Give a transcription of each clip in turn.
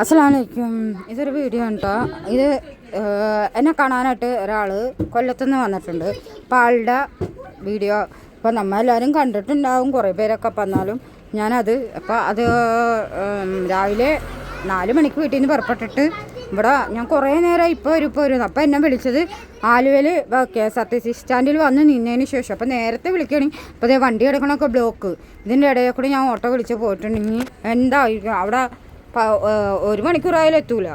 അസ്സലാമലൈക്കും. ഇതൊരു വീഡിയോ കേട്ടോ. ഇത് എന്നെ കാണാനായിട്ട് ഒരാൾ കൊല്ലത്തുനിന്ന് വന്നിട്ടുണ്ട്. അപ്പോൾ ആളുടെ വീഡിയോ ഇപ്പോൾ നമ്മളെല്ലാവരും കണ്ടിട്ടുണ്ടാവും, കുറേ പേരൊക്കെ. വന്നാലും ഞാനത് അത് രാവിലെ 4 മണിക്ക് വീട്ടിൽ നിന്ന് പുറപ്പെട്ടിട്ട് ഇവിടെ ഞാൻ കുറേ നേരം ഇപ്പോൾ വരും. അപ്പോൾ എന്നെ വിളിച്ചത് ആലുവയിൽ KSRTC സ്റ്റാൻഡിൽ വന്ന് നിന്നതിന് ശേഷം. അപ്പോൾ നേരത്തെ വിളിക്കുകയാണെങ്കിൽ അപ്പോൾ അതേ വണ്ടി എടുക്കണമൊക്കെ ബ്ലോക്ക്. ഇതിൻ്റെ ഇടയിൽ കൂടി ഞാൻ ഓട്ടോ വിളിച്ച് പോയിട്ടുണ്ടെങ്കിൽ എന്തായിരിക്കും അവിടെ 1 മണിക്കൂറായാലും എത്തൂല.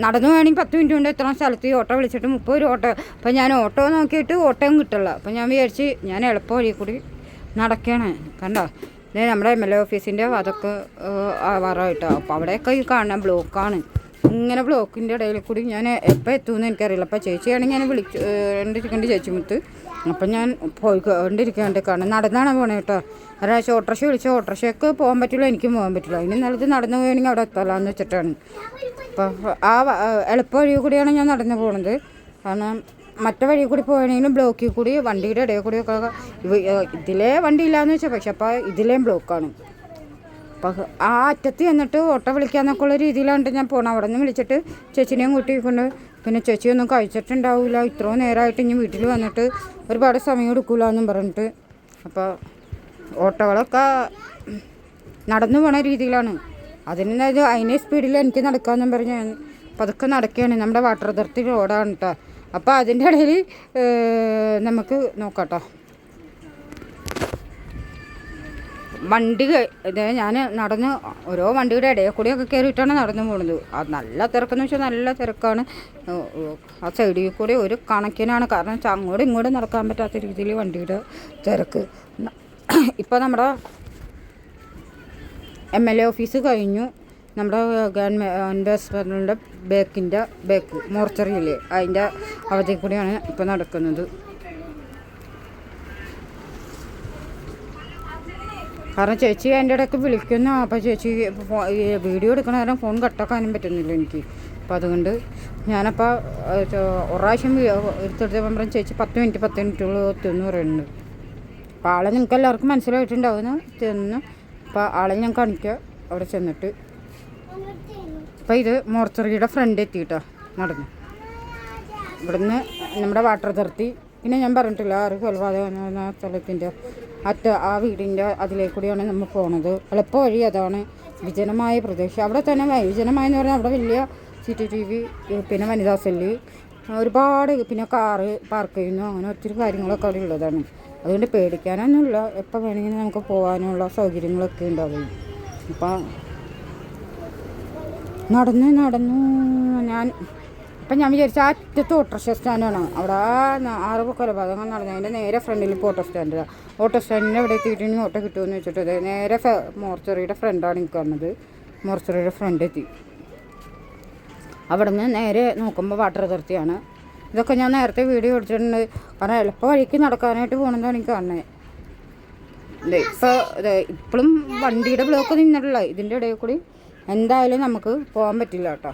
നടന്നു വേണമെങ്കിൽ 10 മിനിറ്റ് കൊണ്ട് എത്ര സ്ഥലത്ത് ഈ ഓട്ടോ വിളിച്ചിട്ട് 30 രൂപ ഓട്ടോ. അപ്പം ഞാൻ ഓട്ടോ നോക്കിയിട്ട് ഓട്ടോയും കിട്ടില്ല. അപ്പം ഞാൻ വിചാരിച്ച് ഞാൻ എളുപ്പ വഴി കൂടി നടക്കുകയാണ്. കണ്ടോ, ഇത് നമ്മുടെ MLA ഓഫീസിൻ്റെ അതൊക്കെ ആവാറായിട്ടോ. അപ്പോൾ അവിടെയൊക്കെ ഈ കാണാൻ ബ്ലോക്കാണ്. ഇങ്ങനെ ബ്ലോക്കിൻ്റെ ഇടയിൽ കൂടി ഞാൻ എപ്പോൾ എത്തുമെന്ന് എനിക്കറിയില്ല. അപ്പോൾ ചേച്ചിയാണെങ്കിൽ ഞാൻ വിളിച്ചുകൊണ്ടിരിക്കേണ്ട ചേച്ചിമുത്ത്. അപ്പം ഞാൻ പോയിക്കൊണ്ടിരിക്കാണ്ട് കാണാൻ നടന്നാണ് പോണേ കേട്ടോ. ഒരാഴ്ച ഓട്ടോറിക്ഷ വിളിച്ച ഓട്ടോറിക്ഷയ്ക്ക് പോകാൻ പറ്റില്ല, എനിക്കും പോകാൻ പറ്റില്ല. അതിന് നല്ലത് നടന്നു പോവുകയാണെങ്കിൽ അവിടെ എത്താമെന്ന് വെച്ചിട്ടാണ്. അപ്പോൾ ആ എളുപ്പ വഴി കൂടിയാണ് ഞാൻ നടന്നു പോകുന്നത്. കാരണം മറ്റേ വഴി കൂടി പോവുകയാണെങ്കിലും ബ്ലോക്കിൽ കൂടി വണ്ടിയുടെ ഇടയിൽ കൂടിയൊക്കെ ഇതിലേ വണ്ടി ഇല്ലയെന്ന് വെച്ചാൽ, പക്ഷെ അപ്പോൾ ഇതിലേയും ബ്ലോക്കാണ്. അപ്പോൾ ആ അറ്റത്ത് എന്നിട്ട് ഓട്ടോ വിളിക്കാമെന്നൊക്കെ ഉള്ള രീതിയിലാണ് ഞാൻ പോകണം. അവിടെ നിന്ന് വിളിച്ചിട്ട് ചേച്ചിനെയും കൂട്ടിക്കൊണ്ട്, പിന്നെ ചേച്ചിയൊന്നും കഴിച്ചിട്ടുണ്ടാവില്ല, ഇത്രയും നേരമായിട്ട് ഇനി വീട്ടിൽ വന്നിട്ട് ഒരുപാട് സമയം എടുക്കില്ല എന്നും പറഞ്ഞിട്ട്. അപ്പോൾ ഓട്ടോകളൊക്കെ നടന്നു പോണ രീതിയിലാണ്. അതിന് സ്പീഡിൽ എനിക്ക് നടക്കാമെന്നും പറഞ്ഞ് ഞാൻ പതുക്കെ നടക്കുകയാണ്. നമ്മുടെ വാട്ടർ അതോറിറ്റി റോഡാണ് കേട്ടോ. അപ്പോൾ അതിൻ്റെ ഇടയിൽ നമുക്ക് നോക്കാം കേട്ടോ. വണ്ടി ഞാൻ നടന്ന് ഓരോ വണ്ടിയുടെ ഇടയിൽ കൂടിയൊക്കെ കയറിയിട്ടാണ് നടന്നു പോകുന്നത്. അത് നല്ല തിരക്കെന്ന് വെച്ചാൽ നല്ല തിരക്കാണ്. ആ സൈഡിൽ കൂടി ഒരു കണക്കിനാണ്. കാരണം അങ്ങോട്ടും ഇങ്ങോട്ടും നടക്കാൻ പറ്റാത്ത രീതിയിൽ വണ്ടിയുടെ തിരക്ക്. ഇപ്പോൾ നമ്മുടെ MLA ഓഫീസ് കഴിഞ്ഞു. നമ്മുടെ ഗവൺമെൻറ് ഹോസ്പിറ്റലിൻ്റെ ബേക്ക് മോർച്ചറിയില്ലേ, അതിൻ്റെ അവധി കൂടിയാണ് ഇപ്പോൾ നടക്കുന്നത്. കാരണം ചേച്ചി എൻ്റെ ഇടയ്ക്ക് വിളിക്കുന്നു. അപ്പോൾ ചേച്ചി വീഡിയോ എടുക്കണ നേരം ഫോൺ കട്ടാക്കാനും പറ്റുന്നില്ല എനിക്ക്. അപ്പോൾ അതുകൊണ്ട് ഞാനപ്പോൾ ഒരു പ്രാവശ്യം എടുത്തെടുത്തപ്പോൾ പറഞ്ഞ ചേച്ചി 10 മിനിറ്റുകൾ എത്തുമെന്ന് പറയുന്നുണ്ട്. അപ്പോൾ ആളെ നിങ്ങൾക്ക് എല്ലാവർക്കും മനസ്സിലായിട്ടുണ്ടാവുന്ന ചെന്ന്. അപ്പോൾ ആളെ ഞാൻ കാണിക്കുക അവിടെ ചെന്നിട്ട്. അപ്പോൾ ഇത് മോർച്ചറിയുടെ ഫ്രണ്ട് എത്തിയിട്ടോ നടന്നു. ഇവിടുന്ന് നമ്മുടെ വാട്ടർ അതോറിറ്റി, പിന്നെ ഞാൻ പറഞ്ഞിട്ടില്ല 6 കൊലപാതകം എന്ന സ്ഥലത്തിൻ്റെ ആ വീടിൻ്റെ അതിലേക്കൂടിയാണ് നമ്മൾ പോണത്. എളുപ്പ വഴി അതാണ്. വിജനമായ പ്രദേശം. അവിടെ തന്നെ വിജനമായെന്ന് പറഞ്ഞാൽ അവിടെ വലിയ CCTV, പിന്നെ വനിതാ സെല്ല്, ഒരുപാട്, പിന്നെ കാറ് പാർക്ക് ചെയ്യുന്നു, അങ്ങനെ ഒത്തിരി കാര്യങ്ങളൊക്കെ അവിടെ ഉള്ളതാണ്. അതുകൊണ്ട് പേടിക്കാനൊന്നുമില്ല. എപ്പോൾ വേണമെങ്കിലും നമുക്ക് പോകാനുള്ള സൗകര്യങ്ങളൊക്കെ ഉണ്ടാവും. അപ്പം നടന്നു ഞാൻ വിചാരിച്ച ആ അറ്റത്ത് ഓട്ടോറിക്ഷ സ്റ്റാൻഡാണ്. അവിടെ 6 കൊലപാതകം നടന്നതിൻ്റെ നേരെ ഫ്രണ്ടിൽ ഇപ്പോൾ ഓട്ടോ സ്റ്റാൻഡിലാണ്. ഓട്ടോ സ്റ്റാൻഡിൻ്റെ അവിടെ എത്തിയിട്ട് ഓട്ടോ കിട്ടുമെന്ന് വെച്ചിട്ട് നേരെ മോർച്ചറിയുടെ ഫ്രണ്ടാണ് എനിക്ക് വന്നത്. മോർച്ചറിയുടെ ഫ്രണ്ട് എത്തി. അവിടെ നിന്ന് നേരെ നോക്കുമ്പോൾ വാട്ടർ അതോറിറ്റിയാണ്. ഇതൊക്കെ ഞാൻ നേരത്തെ വീഡിയോ എടുത്തിട്ടുണ്ട്. കാരണം എളുപ്പ വഴിക്ക് നടക്കാനായിട്ട് പോകണമെന്നാണ് എനിക്ക് കാണുന്നത്. ഇപ്പോഴും വണ്ടിയുടെ ബ്ലോക്ക് നിന്നിട്ടില്ല. ഇതിൻ്റെ ഇടയിൽ കൂടി എന്തായാലും നമുക്ക് പോകാൻ പറ്റില്ല കേട്ടോ.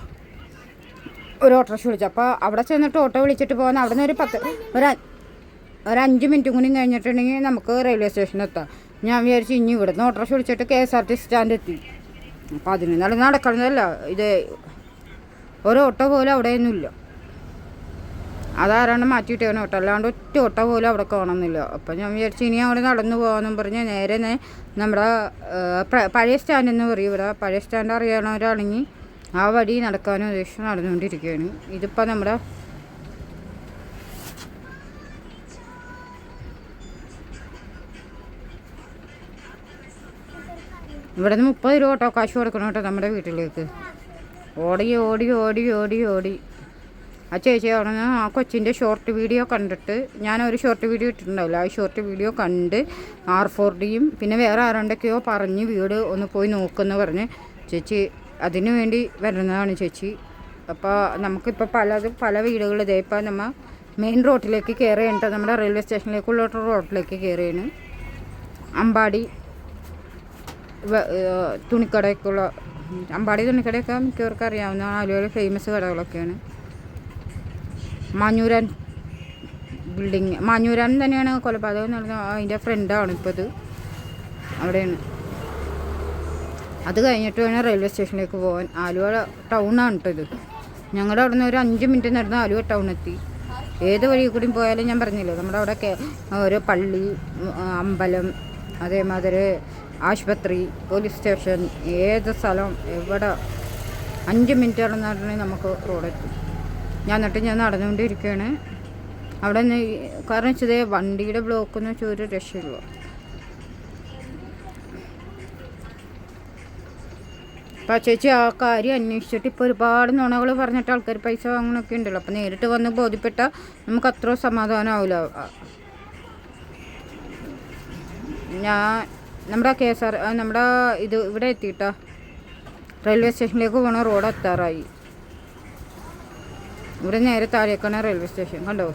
ഒരു ഓട്ടോറിക്ഷ വിളിച്ചു. അപ്പോൾ അവിടെ ചെന്നിട്ട് ഓട്ടോ വിളിച്ചിട്ട് പോകാൻ അവിടെ നിന്ന് ഒരു 5 മിനിറ്റും കൂടി കഴിഞ്ഞിട്ടുണ്ടെങ്കിൽ നമുക്ക് റെയിൽവേ സ്റ്റേഷനിൽ എത്താം. ഞാൻ വിചാരിച്ചു ഇനി ഇവിടുന്ന് ഓട്ടോറിക്ഷ വിളിച്ചിട്ട് KSRTC സ്റ്റാൻഡ് എത്തി. അപ്പോൾ അതിന് നടക്കണതല്ല. ഇത് ഒരു ഓട്ടോ പോലും അവിടെയൊന്നുമില്ല. അതാരാണ് മാറ്റിയിട്ടേക്കണം ഓട്ടോ, അല്ലാണ്ട് ഒറ്റ ഓട്ടോ പോലും അവിടെ കാണുന്നില്ല. അപ്പോൾ ഞാൻ വിചാരിച്ചു ഇനി അവിടെ നടന്നു പോകാമെന്നും പറഞ്ഞ് നേരെ നമ്മുടെ പഴയ സ്റ്റാൻഡെന്ന് പറയും. ഇവിടെ പഴയ സ്റ്റാൻഡ് അറിയണവരാണെങ്കിൽ ആ വഴി നടക്കാനും ഉദ്ദേശിച്ച് നടന്നുകൊണ്ടിരിക്കുകയാണ്. ഇതിപ്പോൾ നമ്മുടെ ഇവിടെ നിന്ന് 30 രൂപ ഓട്ടോ കാശ് കൊടുക്കണം കേട്ടോ നമ്മുടെ വീട്ടിലേക്ക്. ഓടി ആ ചേച്ചി അവിടെ നിന്ന് ആ കൊച്ചിൻ്റെ ഷോർട്ട് വീഡിയോ കണ്ടിട്ട്, ഞാനൊരു ഷോർട്ട് വീഡിയോ ഇട്ടിട്ടുണ്ടാവില്ല, ആ ഷോർട്ട് വീഡിയോ കണ്ട് R4Dയും പിന്നെ വേറെ ആരുണ്ടൊക്കെയോ പറഞ്ഞ് വീട് ഒന്ന് പോയി നോക്കുമെന്ന് പറഞ്ഞ് ചേച്ചി അതിനു വേണ്ടി വരുന്നതാണ് ചേച്ചി. അപ്പോൾ നമുക്കിപ്പോൾ പല വീടുകൾ ഇതേപ്പോൾ നമ്മൾ മെയിൻ റോഡിലേക്ക് കയറിയിട്ട് നമ്മുടെ റെയിൽവേ സ്റ്റേഷനിലേക്കുള്ള റോഡിലേക്ക് കയറിയാണ്. അമ്പാടി തുണിക്കടയൊക്കെയുള്ള അമ്പാടി തുണിക്കടയൊക്കെ മിക്കവർക്ക് അറിയാവുന്ന ആലുവയിൽ ഫേമസ് കടകളൊക്കെയാണ്. മാഞ്ഞൂരാൻ ബിൽഡിങ്, മാഞ്ഞൂരാൻ തന്നെയാണ് കൊലപാതകം നടന്ന അതിൻ്റെ ഫ്രണ്ടാണ് ഇപ്പോൾ ഇത്. അവിടെയാണ് അത് കഴിഞ്ഞിട്ട് വേണം റെയിൽവേ സ്റ്റേഷനിലേക്ക് പോകാൻ. ആലുവ ടൗണാണ് കേട്ടോ ഇത്. ഞങ്ങളുടെ അവിടെ നിന്ന് ഒരു 5 മിനിറ്റ് നടന്ന് ആലുവ ടൗണെത്തി. ഏത് വഴി കൂടി പോയാലും ഞാൻ പറഞ്ഞില്ലേ, നമ്മുടെ അവിടെ ഒരു പള്ളി, അമ്പലം, അതേമാതിരി ആശുപത്രി, പോലീസ് സ്റ്റേഷൻ, ഏത് സ്ഥലം എവിടെ 5 മിനിറ്റ് നടന്നിട്ടുണ്ടെങ്കിൽ നമുക്ക് റോഡെത്തും. ഞാൻ നടന്നുകൊണ്ടിരിക്കുകയാണ് അവിടെ നിന്ന്. കാരണം വെച്ചത് വണ്ടിയുടെ ബ്ലോക്കെന്ന് വെച്ചാൽ ഒരു രക്ഷയില്ല. അപ്പോൾ ചേച്ചി ആ കാര്യം അന്വേഷിച്ചിട്ട് ഇപ്പോൾ ഒരുപാട് നുണകൾ പറഞ്ഞിട്ട് ആൾക്കാർ പൈസ വാങ്ങണമൊക്കെ ഉണ്ടല്ലോ. അപ്പോൾ നേരിട്ട് വന്ന് ബോധ്യപ്പെട്ടാൽ നമുക്ക് അത്ര സമാധാനമാവില്ല. നമ്മുടെ നമ്മുടെ ഇവിടെ എത്തിയിട്ടാ റെയിൽവേ സ്റ്റേഷനിലേക്ക് പോകണ റോഡ് എത്താറായി. ഇവിടെ നേരെ താഴേക്കാണ് റെയിൽവേ സ്റ്റേഷൻ. കണ്ടോ,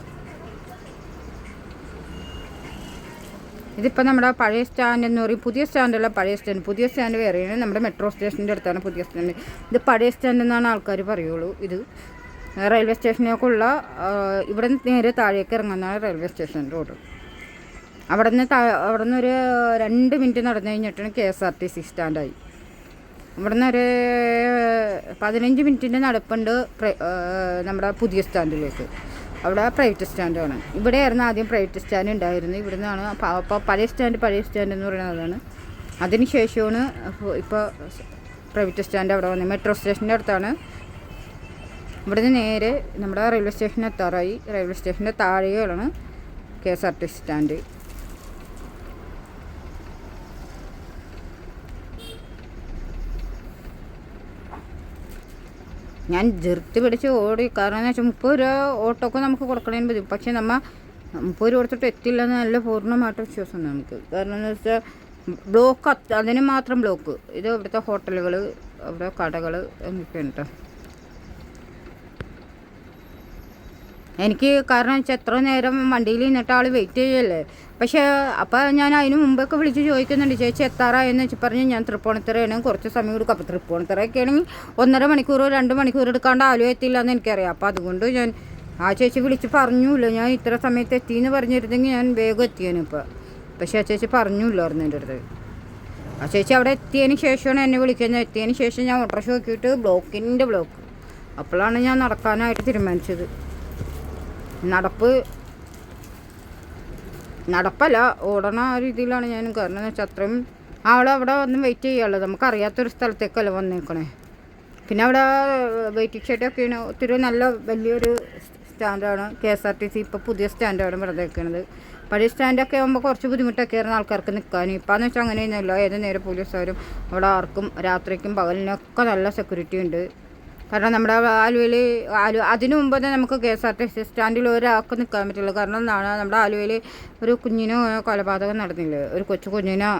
ഇതിപ്പോൾ നമ്മുടെ പഴയ സ്റ്റാൻഡ് എന്ന് പറയും. പുതിയ സ്റ്റാൻഡല്ല, പഴയ സ്റ്റാൻഡ്. പുതിയ സ്റ്റാൻഡ് വേറെയാണ്, നമ്മുടെ മെട്രോ സ്റ്റേഷൻ്റെ അടുത്താണ് പുതിയ സ്റ്റാൻഡ്. ഇത് പഴയ സ്റ്റാൻഡ് എന്നാണ് ആൾക്കാർ പറയുള്ളൂ. ഇത് റെയിൽവേ സ്റ്റേഷനിലേക്കുള്ള ഇവിടെ നിന്ന് നേരെ താഴേക്ക് ഇറങ്ങുന്നതാണ് റെയിൽവേ സ്റ്റേഷൻ റോഡ്. അവിടെ നിന്ന് ഒരു 2 മിനിറ്റ് നടന്നു കഴിഞ്ഞിട്ടാണ് KSRTC സ്റ്റാൻഡായി. ഇവിടെ നിന്ന് ഒരു 15 മിനിറ്റിൻ്റെ നടപ്പുണ്ട് നമ്മുടെ പുതിയ സ്റ്റാൻഡിലേക്ക്. അവിടെ പ്രൈവറ്റ് സ്റ്റാൻഡാണ്. ഇവിടെയായിരുന്നു ആദ്യം പ്രൈവറ്റ് സ്റ്റാൻഡ് ഉണ്ടായിരുന്നു. ഇവിടെ നിന്നാണ് അപ്പോൾ പഴയ സ്റ്റാൻഡ് എന്ന് പറയുന്നതാണ്. അതിന് ശേഷമാണ് ഇപ്പോൾ പ്രൈവറ്റ് സ്റ്റാൻഡ് അവിടെ വന്നത്. മെട്രോ സ്റ്റേഷൻ്റെ അടുത്താണ്. ഇവിടെ നിന്ന് നേരെ നമ്മുടെ റെയിൽവേ സ്റ്റേഷനിൽ എത്താറായി. റെയിൽവേ സ്റ്റേഷൻ്റെ താഴെയാണ് KSRTC സ്റ്റാൻഡ്. ഞാൻ ധൃതി പിടിച്ച് ഓടി. കാരണം എന്ന് വെച്ചാൽ 30 രൂപ ഓട്ടോക്ക് നമുക്ക് കൊടുക്കണേന് പറ്റും. പക്ഷേ 30 രൂപ കൊടുത്തിട്ട് എത്തില്ല എന്ന് നല്ല പൂർണ്ണമായിട്ട് വിശ്വാസമുണ്ട് നമുക്ക്. കാരണം എന്ന് വെച്ചാൽ ബ്ലോക്ക്, അതിന് മാത്രം ബ്ലോക്ക്. ഇത് ഇവിടുത്തെ ഹോട്ടലുകൾ, അവിടെ കടകൾ എന്നൊക്കെയാണ് കേട്ടോ. എനിക്ക് കാരണം വെച്ചാൽ എത്ര നേരം വണ്ടിയിൽ നിന്നിട്ട് ആൾ വെയിറ്റ് ചെയ്യല്ലേ. പക്ഷേ അപ്പോൾ ഞാൻ അതിന് മുമ്പൊക്കെ വിളിച്ച് ചോദിക്കുന്നുണ്ട്, ചേച്ചി എത്താറായെന്ന് വെച്ച് പറഞ്ഞ് ഞാൻ തൃപ്പൂണിത്തുറയാണ്, കുറച്ച് സമയം കൊടുക്കും. അപ്പോൾ തൃപ്പൂണിത്തുറയൊക്കെ ആണെങ്കിൽ 1.5 മണിക്കൂറോ 2 മണിക്കൂർ എടുക്കാണ്ട് ആലുവ എത്തില്ല എന്ന് എനിക്കറിയാം. അപ്പോൾ അതുകൊണ്ട് ഞാൻ ആ ചേച്ചി വിളിച്ച് പറഞ്ഞില്ല, ഞാൻ ഇത്ര സമയത്ത് എത്തിയെന്ന് പറഞ്ഞിരുന്നെങ്കിൽ ഞാൻ വേഗം എത്തിയേനെ ഇപ്പോൾ. പക്ഷേ ആ ചേച്ചി പറഞ്ഞില്ലായിരുന്നു എൻ്റെ അടുത്ത്. ആ ചേച്ചി അവിടെ എത്തിയതിന് ശേഷമാണ് എന്നെ വിളിക്കുന്നത്. എത്തിയതിന് ശേഷം ഞാൻ ഓട്ടോറിക്ഷ നോക്കിയിട്ട് ബ്ലോക്ക്. അപ്പോഴാണ് ഞാൻ നടക്കാനായിട്ട് തീരുമാനിച്ചത്. നടപ്പല്ല, ഓടണ ആ രീതിയിലാണ് ഞാൻ. കാരണം എന്ന് വെച്ചാൽ അത്രയും ആളവിടെ വന്ന് വെയിറ്റ് ചെയ്യാനുള്ളത്. നമുക്കറിയാത്തൊരു സ്ഥലത്തേക്കല്ല വന്നേക്കണേ. പിന്നെ അവിടെ വെയിറ്റിംഗ് ഷെഡൊക്കെയാണ്. ഒത്തിരി നല്ല വലിയൊരു സ്റ്റാൻഡാണ് KSRTC. ഇപ്പോൾ പുതിയ സ്റ്റാൻഡാണ് ഇവിടെ നിൽക്കുന്നത്. പഴയ സ്റ്റാൻഡൊക്കെ ആകുമ്പോൾ കുറച്ച് ബുദ്ധിമുട്ടൊക്കെ ആയിരുന്നു ആൾക്കാർക്ക് നിൽക്കാൻ. ഇപ്പോഴെന്ന് വെച്ചാൽ അങ്ങനെയൊന്നുമില്ല. ഏത് നേരം പോലീസുകാരും അവിടെ ആർക്കും രാത്രിക്കും പകലിനൊക്കെ നല്ല സെക്യൂരിറ്റി ഉണ്ട്. കാരണം നമ്മുടെ ആലുവയിൽ അതിനു മുമ്പ് തന്നെ നമുക്ക് KSRTC സ്റ്റാൻഡിൽ ഒരാൾക്ക് നിൽക്കാൻ പറ്റില്ല. കാരണം എന്താണ്, നമ്മുടെ ആലുവയിൽ ഒരു കുഞ്ഞിന് കൊലപാതകം നടന്നില്ലേ, ഒരു കുഞ്ഞിനെ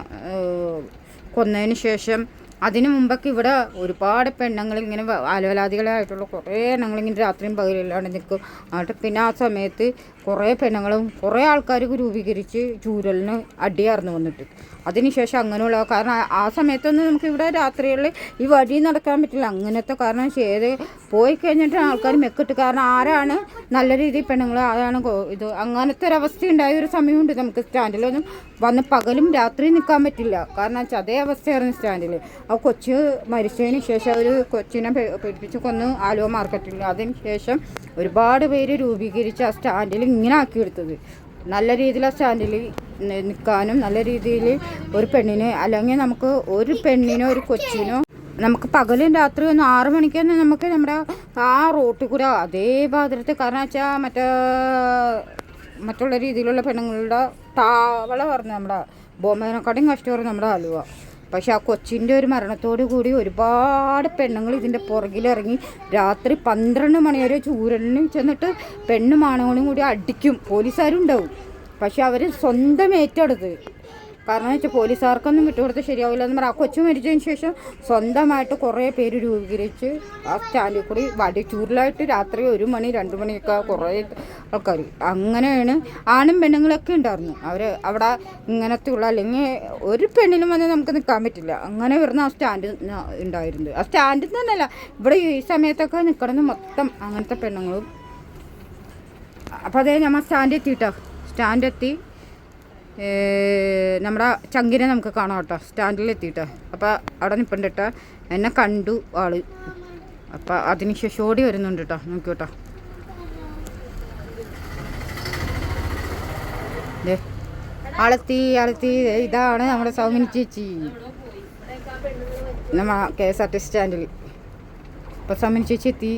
കൊന്നതിന് ശേഷം അതിന് മുമ്പൊക്കെ ഇവിടെ ഒരുപാട് പെണ്ണുങ്ങളിങ്ങനെ അലവലാദികളായിട്ടുള്ള കുറേ എണ്ണങ്ങളിങ്ങനെ രാത്രിയും പകലില്ലാണ്ട് നിൽക്കും. എന്നിട്ട് പിന്നെ ആ സമയത്ത് കുറേ പെണ്ണുങ്ങളും കുറേ ആൾക്കാർ രൂപീകരിച്ച് ചൂരലിന് അടിയാർന്നു വന്നിട്ട്. അതിനുശേഷം അങ്ങനെയുള്ള, കാരണം ആ സമയത്തൊന്നും നമുക്ക് ഇവിടെ രാത്രികളിൽ ഈ വഴി നടക്കാൻ പറ്റില്ല. അങ്ങനത്തെ കാരണം ചെയ്ത് പോയി കഴിഞ്ഞിട്ട് ആൾക്കാർ മെക്കിട്ട്. കാരണം ആരാണ് നല്ല രീതിയിൽ പെണ്ണുങ്ങൾ, അതാണ് ഇത്. അങ്ങനത്തെ ഒരവസ്ഥ ഉണ്ടായ ഒരു സമയമുണ്ട്. നമുക്ക് സ്റ്റാൻഡിലൊന്നും വന്ന് പകലും രാത്രി നിൽക്കാൻ പറ്റില്ല. കാരണം വെച്ചാൽ അതേ അവസ്ഥയായിരുന്നു സ്റ്റാൻഡിൽ. ആ കൊച്ച് മരിച്ചതിന് ശേഷം ഒരു കൊച്ചിനെ പേടിപ്പിച്ച് കൊന്ന് ആലുവ മാർക്കറ്റിൽ. അതിന് ശേഷം ഒരുപാട് പേര് രൂപീകരിച്ച് ആ സ്റ്റാൻഡിൽ ഇങ്ങനെ ആക്കിയെടുത്തത്. നല്ല രീതിയിൽ ആ സ്റ്റാൻഡിൽ നിൽക്കാനും നല്ല രീതിയിൽ ഒരു പെണ്ണിനെ, അല്ലെങ്കിൽ നമുക്ക് ഒരു പെണ്ണിനോ ഒരു കൊച്ചിനോ നമുക്ക് പകലും രാത്രി ഒന്ന് 6 മണിക്ക് തന്നെ നമുക്ക് നമ്മുടെ ആ റോട്ടിൽ കൂടെ അതേ പാത്രത്തിൽ. കാരണം വെച്ചാൽ മറ്റുള്ള രീതിയിലുള്ള പെണ്ണുങ്ങളുടെ താവള പറഞ്ഞു നമ്മുടെ ബോംബെനെക്കാട്ടും കഷ്ടമായിരുന്നു നമ്മുടെ ആലുവ. പക്ഷെ ആ കൊച്ചിൻ്റെ ഒരു മരണത്തോടു കൂടി ഒരുപാട് പെണ്ണുങ്ങൾ ഇതിൻ്റെ പുറകിലിറങ്ങി രാത്രി 12 മണി വരെ ചൂരലിന് ചെന്നിട്ട് പെണ്ണും ആണുങ്ങളും കൂടി അടിക്കും. പോലീസുകാരും ഉണ്ടാവും. പക്ഷെ അവർ സ്വന്തം ഏറ്റെടുത്ത്. കാരണം വെച്ചാൽ പോലീസുകാർക്കൊന്നും വിട്ടുകൊടുത്ത് ശരിയാവില്ല എന്ന് പറഞ്ഞാൽ ആ കൊച്ചു മരിച്ചതിന് ശേഷം സ്വന്തമായിട്ട് കുറേ പേര് രൂപീകരിച്ച് ആ സ്റ്റാൻഡിൽ കൂടി ചൂരലായിട്ട് രാത്രി 1 മണി 2 മണിയൊക്കെ കുറേ ആൾക്കാർ. അങ്ങനെയാണ് ആണും പെണ്ണുങ്ങളൊക്കെ ഉണ്ടായിരുന്നു. അവർ അവിടെ ഇങ്ങനത്തെ ഉള്ള, അല്ലെങ്കിൽ ഒരു പെണ്ണിനും വന്ന് നമുക്ക് നിൽക്കാൻ പറ്റില്ല. അങ്ങനെ വരുന്ന ആ സ്റ്റാൻഡ് ഉണ്ടായിരുന്നത്. ആ സ്റ്റാൻഡിൽ തന്നെയല്ല, ഇവിടെ ഈ സമയത്തൊക്കെ നിൽക്കണമെന്ന് മൊത്തം അങ്ങനത്തെ പെണ്ണുങ്ങളും. അപ്പോൾ അതേ നമ്മൾ സ്റ്റാൻഡ് എത്തിയിട്ടോ. സ്റ്റാൻഡ് എത്തി നമ്മുടെ ചങ്കിനെ നമുക്ക് കാണാം കേട്ടോ, സ്റ്റാൻഡിലെത്തിയിട്ട്. അപ്പോൾ അവിടെ നിൽപ്പുണ്ട് കേട്ടോ. എന്നെ കണ്ടു ആള്. അപ്പോൾ അതിന് ശേഷം ഓടി വരുന്നുണ്ട് കേട്ടോ. നോക്കൂ കേട്ടോ. ആളെത്തി. ഇതാണ് നമ്മുടെ സൗമിനി ചേച്ചി നമ്മ KSRTC സ്റ്റാൻഡിൽ. അപ്പോൾ സൗമിനി ചേച്ചി എത്തി.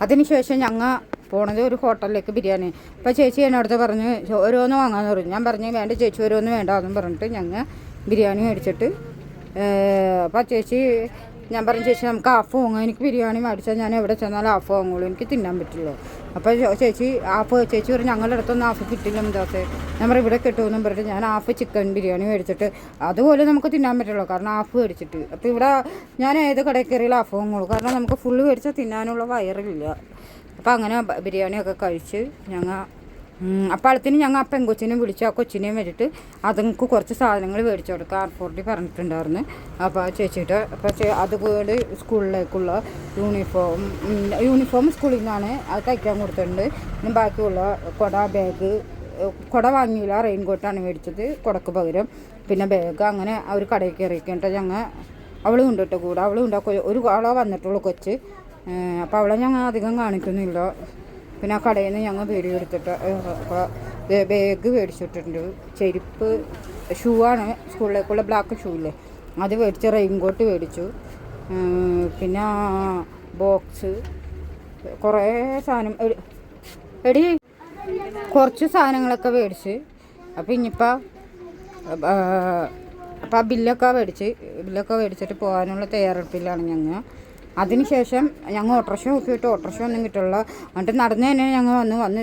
അതിനുശേഷം ഞങ്ങൾ പോണത് ഒരു ഹോട്ടലിലേക്ക് ബിരിയാണി. അപ്പോൾ ചേച്ചി എന്നോടത്ത് പറഞ്ഞ് ഓരോന്ന് വാങ്ങാമെന്ന് പറഞ്ഞു. ഞാൻ പറഞ്ഞു വേണ്ട ചേച്ചി, ഓരോന്ന് വേണ്ട എന്നും പറഞ്ഞിട്ട് ഞങ്ങൾ ബിരിയാണി മേടിച്ചിട്ട് അപ്പോൾ ചേച്ചി, ഞാൻ പറഞ്ഞു ചേച്ചി നമുക്ക് ഹാഫ് വാങ്ങാം, എനിക്ക് ബിരിയാണി മേടിച്ചാൽ ഞാൻ എവിടെ ചെന്നാലും ഹാഫ് വാങ്ങുള്ളൂ, എനിക്ക് തിന്നാൻ പറ്റുള്ളൂ. അപ്പോൾ ചേച്ചി പറഞ്ഞു ഞങ്ങളുടെ അടുത്തൊന്നും ഹാഫ് കിട്ടില്ല എന്താസേ, നമ്മൾ ഇവിടെ കിട്ടുമെന്നും പറഞ്ഞിട്ട് ഞാൻ ഹാഫ് ചിക്കൻ ബിരിയാണി മേടിച്ചിട്ട് അതുപോലെ നമുക്ക് തിന്നാൻ പറ്റുള്ളൂ, കാരണം ഹാഫ് മേടിച്ചിട്ട്. അപ്പോൾ ഇവിടെ ഞാൻ ഏത് കടയിൽ കയറിയാലും ഹാഫ് വാങ്ങുള്ളൂ, കാരണം നമുക്ക് ഫുള്ള് മേടിച്ചാൽ തിന്നാനുള്ള വയറില്ല. അപ്പോൾ അങ്ങനെ ബിരിയാണിയൊക്കെ കഴിച്ച് ഞങ്ങൾ അപ്പോഴത്തിന് ഞങ്ങൾ ആ പെങ്കൊച്ചിനെ വിളിച്ച് ആ കൊച്ചിനെയും വെച്ചിട്ട് അതുങ്ങൾക്ക് കുറച്ച് സാധനങ്ങൾ മേടിച്ചു കൊടുക്കുക ആർപ്പോർട്ടിൽ പറഞ്ഞിട്ടുണ്ടായിരുന്നു. അപ്പോൾ ചേച്ചിയിട്ട് അപ്പോൾ അതുപോലെ സ്കൂളിലേക്കുള്ള യൂണിഫോം സ്കൂളിൽ നിന്നാണ് അത് തയ്ക്കാൻ കൊടുത്തിട്ടുണ്ട്. പിന്നെ ബാക്കിയുള്ള കുട വാങ്ങിയില്ല, റെയിൻ കോട്ടാണ് മേടിച്ചത് കുടക്ക് പകരം. പിന്നെ ബാഗ് അങ്ങനെ ഒരു കടയിൽ കയറിയിട്ട് ഞങ്ങൾ അവളും ഉണ്ട് കേട്ടോ കൂടെ, അവളും ഉണ്ടാക്കുക ഒരു ആളോ വന്നിട്ടുള്ളൂ കൊച്ച്. അപ്പോൾ അവളെ ഞങ്ങൾ അധികം കാണിക്കുന്നില്ല. പിന്നെ ആ കടയിൽ നിന്ന് ഞങ്ങൾ വീഡിയോ എടുത്തിട്ട് ബാഗ് മേടിച്ചിട്ടുണ്ട്. ചെരുപ്പ് ഷൂ ആണ് സ്കൂളിലേക്കുള്ള ബ്ലാക്ക് ഷൂ ഇല്ലേ അത് മേടിച്ച്, റെയിൻ കോട്ട് മേടിച്ചു. പിന്നെ ബോക്സ് കുറേ സാധനം കുറച്ച് സാധനങ്ങളൊക്കെ മേടിച്ച്. അപ്പോൾ ഇനിയിപ്പോൾ ആ ബില്ലൊക്കെ മേടിച്ചിട്ട് പോകാനുള്ള തയ്യാറെടുപ്പിലാണ് ഞങ്ങൾ. അതിനുശേഷം ഞങ്ങൾ ഓട്ടോറിക്ഷ നോക്കിയിട്ട് ഓട്ടോറിക്ഷ ഒന്നും കിട്ടുള്ള, എന്നിട്ട് നടന്നു തന്നെ ഞങ്ങൾ വന്ന്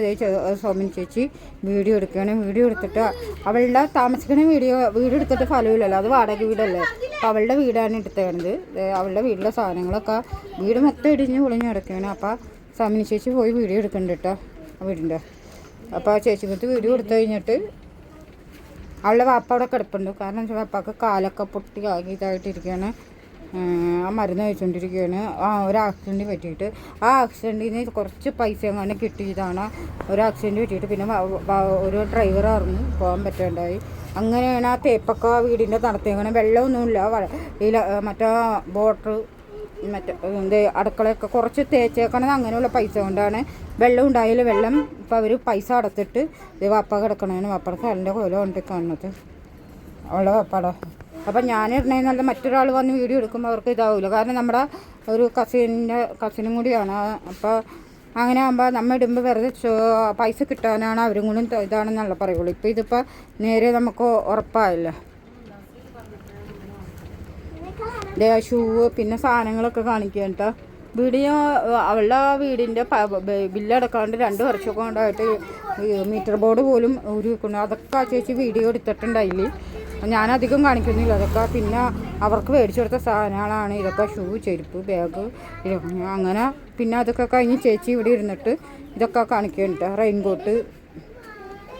സൗമിനി ചേച്ചി വീഡിയോ എടുക്കുകയാണ്. വീഡിയോ എടുത്തിട്ട് അവളുടെ താമസിക്കുന്ന വീട് എടുത്തിട്ട് ഫലമില്ലല്ലോ, അത് വാടക വീടല്ലേ. അപ്പോൾ അവളുടെ വീടാണ് എടുത്തേണ്ടത്. അവളുടെ വീട്ടിലെ സാധനങ്ങളൊക്കെ വീട് മൊത്തം ഇടിഞ്ഞ് പൊളിഞ്ഞ് കിടക്കുകയാണ്. അപ്പോൾ സൗമിനി ചേച്ചി പോയി വീഡിയോ എടുക്കുന്നുണ്ട് കേട്ടോ ആ വീടിൻ്റെ. അപ്പോൾ ആ ചേച്ചിക്കത്ത് വീഡിയോ എടുത്തു കഴിഞ്ഞിട്ട് അവളുടെ വാപ്പ അവിടെ കിടപ്പുണ്ട്. കാരണം വാപ്പാക്ക് കാലൊക്കെ പൊട്ടി ഇതായിട്ടിരിക്കുകയാണ്. ആ മരുന്ന് കഴിച്ചുകൊണ്ടിരിക്കുകയാണ്. ഒരു ആക്സിഡൻറ്റ് പറ്റിയിട്ട് ആ ആക്സിഡൻറ്റിന് കുറച്ച് പൈസ അങ്ങനെ കിട്ടിയതാണ്. ഒരു ആക്സിഡൻറ്റ് പറ്റിയിട്ട് പിന്നെ ഒരു ഡ്രൈവർ അറിഞ്ഞു പോകാൻ പറ്റാണ്ടായി. അങ്ങനെയാണ് ആ തേപ്പൊക്കെ വീടിൻ്റെ തണുത്തേങ്ങനെ. വെള്ളമൊന്നുമില്ല, മറ്റേ ബോട്ടർ അടുക്കളയൊക്കെ കുറച്ച് തേച്ചേക്കണത് അങ്ങനെയുള്ള പൈസ കൊണ്ടാണ്. വെള്ളം ഉണ്ടായാലും വെള്ളം ഇപ്പോൾ അവർ പൈസ അടച്ചിട്ട് വാപ്പ കിടക്കണേന് വാപ്പയുടെ കാലിൻ്റെ കോല കൊണ്ട് കാണുന്നത് അവളുടെ വാപ്പാടെ. അപ്പം ഞാനിടണേന്നല്ല മറ്റൊരാൾ വന്ന് വീഡിയോ എടുക്കുമ്പോൾ അവർക്ക് ഇതാവില്ല, കാരണം നമ്മുടെ ഒരു കസിനും കൂടിയാണ്. അപ്പോൾ അങ്ങനെ ആകുമ്പോൾ നമ്മൾ ഇടുമ്പോൾ വെറുതെ പൈസ കിട്ടാനാണ് അവരും കൂടി ഇതാണെന്നുള്ള പറയുള്ളൂ. ഇപ്പോൾ ഇതിപ്പോൾ നേരെ നമുക്ക് ഉറപ്പായില്ല. ഷൂ പിന്നെ സാധനങ്ങളൊക്കെ കാണിക്കുക കേട്ടോ. വീഡിയോ അവളുടെ വീടിൻ്റെ ബില്ലടക്കാണ്ട് 2 വർഷമൊക്കെ കൊണ്ടായിട്ട് മീറ്റർ ബോർഡ് പോലും വെക്കുന്നു. അതൊക്കെ ആ ചേച്ചി വീഡിയോ എടുത്തിട്ടുണ്ടായില്ല. ഞാനധികം കാണിക്കുന്നില്ല അതൊക്കെ. പിന്നെ അവർക്ക് മേടിച്ചു കൊടുത്ത സാധനങ്ങളാണ് ഇതൊക്കെ, ഷൂ, ചെരുപ്പ്, ബാഗ് അങ്ങനെ. പിന്നെ അതൊക്കെ കഴിഞ്ഞ് ചേച്ചി ഇവിടെ ഇരുന്നിട്ട് ഇതൊക്കെ കാണിക്കുന്നുണ്ട്, റെയിൻ കോട്ട്.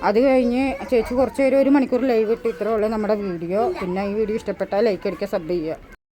അത് കഴിഞ്ഞ് ചേച്ചി കുറച്ച് നേരം 1 മണിക്കൂർ ലൈവ് ഇട്ട്. ഇത്രേ ഉള്ളൂ നമ്മുടെ വീഡിയോ. പിന്നെ ഈ വീഡിയോ ഇഷ്ടപ്പെട്ടാൽ ലൈക്ക് അടിക്കുക, സബ് ചെയ്യുക.